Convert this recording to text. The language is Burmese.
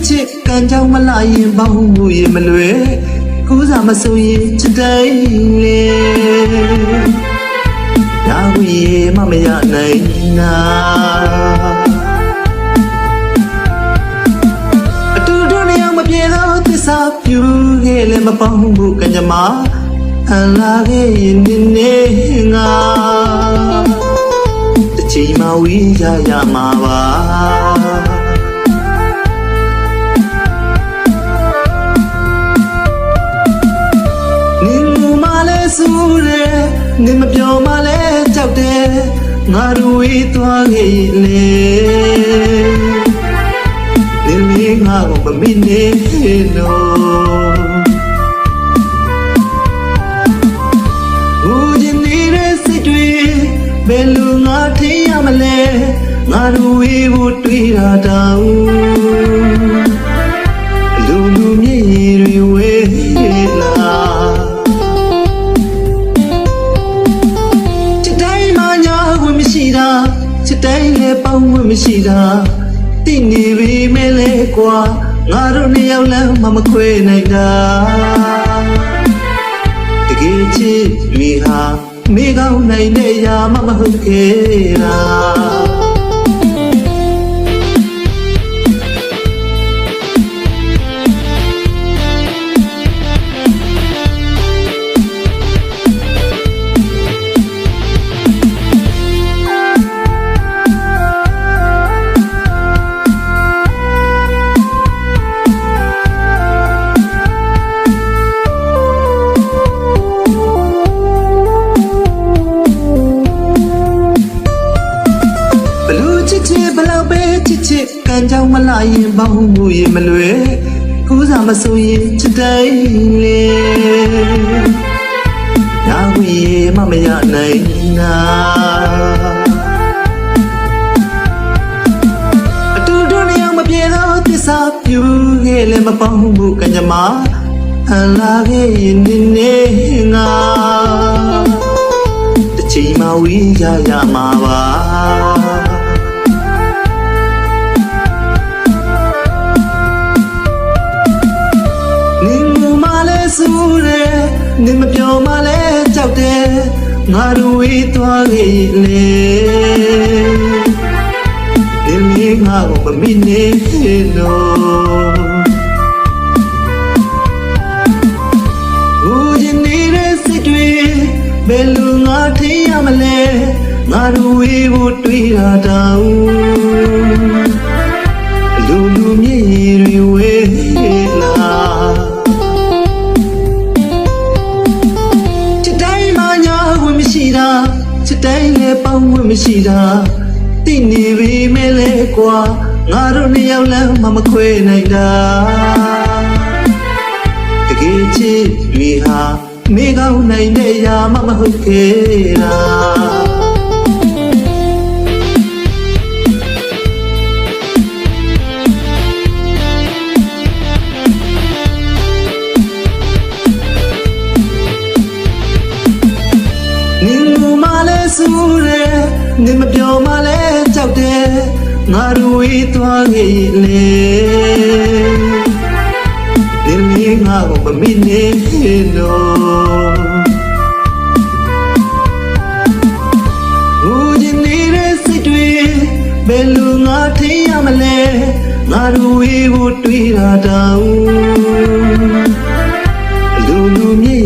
ချစ်ကန်ကြောင်မလာရင်ဘောင်းမှုရင်မလွယ်ကိုးစားမဆိုရင်ချစ်တိုင်းလေဒါဝီမမရနိုင်နာအတူတူနေအောင်မပြေတော့သစ္စာပြူခဲ့လည်းမပေါင်းဘူးကံကြမ္မာအလာခဲ့ရင်နေငါတစ်ချိန်မှဝေးကြရမှာပါဆူရဲနေမပြောမှလဲကြောက်တယ်ငါတို့ဝေးသွားခဲ့လေဒီမိငါကိုမမိနေလို့ဦးချင်းနေတဲ့စိတ်တွေဘယ်လိုငါထင်ရမလဲငါတို့ဝေးဖို့တွေးတာတောင်လူမြေတွေဝေးလာချစ်တိုင်းလည်းပေါင်းဝတ်မရှိတာတိနေပြီမဲလဲကွာငါတို့နှစ်ယောက်လည်းမခွဲနိုင်တာတကယ်ချစ်တွေဟာမိကောင်းနိုင်တဲ့ရာမဟုတ်ခဲ့တာဘလောက်ပဲချစ်ချစ်ကန်ကြောင်မလာရင်ဘောင်းမှုရင်မလွယ်ကိုးစားမဆိုရင်ချစ်တိုင်းလေဒါဝီမမရနိုင်နာအတူတူနေအောင်မပြေတော့သစ္စာပြူခဲ့လည်းမပေါင်းဘူးကံကြမ္မာအလာခဲ့ရင်နေငါတစ်ချိန်မှဝေးကြရမှာပါဆူရဲနေမပြောမှလဲကြောက်တယ်ငါတို့ဝေးသွားခဲ့လေဒီမိငါကိုမမိနေလို့ဦးရင်နေတဲ့စိတ်တွေဘယ်လိုငါထင်ရမလဲငါတို့ဝေးဖို့တွေးတာတောင်လူမြေတွေဝေးလာချစ်တိုင်းလည်းပေါင်းဝတ်မရှိတာတိနေပြီမဲလဲကွာငါတို့နှစ်ယောက်လည်းမခွဲနိုင်တာတကယ်ချစ်တွေဟာမိကောင်းနိုင်တဲ့ရာမဟုတ်ခဲ့တာဆူရဲနေမပြောမှလဲကြောက်တယ်ငါတို့ဝေးသွားခဲ့လေဒီမိငါကိုမမိနေလို့ဦးရင်နေတဲ့စိတ်တွေဘယ်လိုငါထင်ရမလဲငါတို့ဝေးဖို့တွေးတာတောင်လူမြေ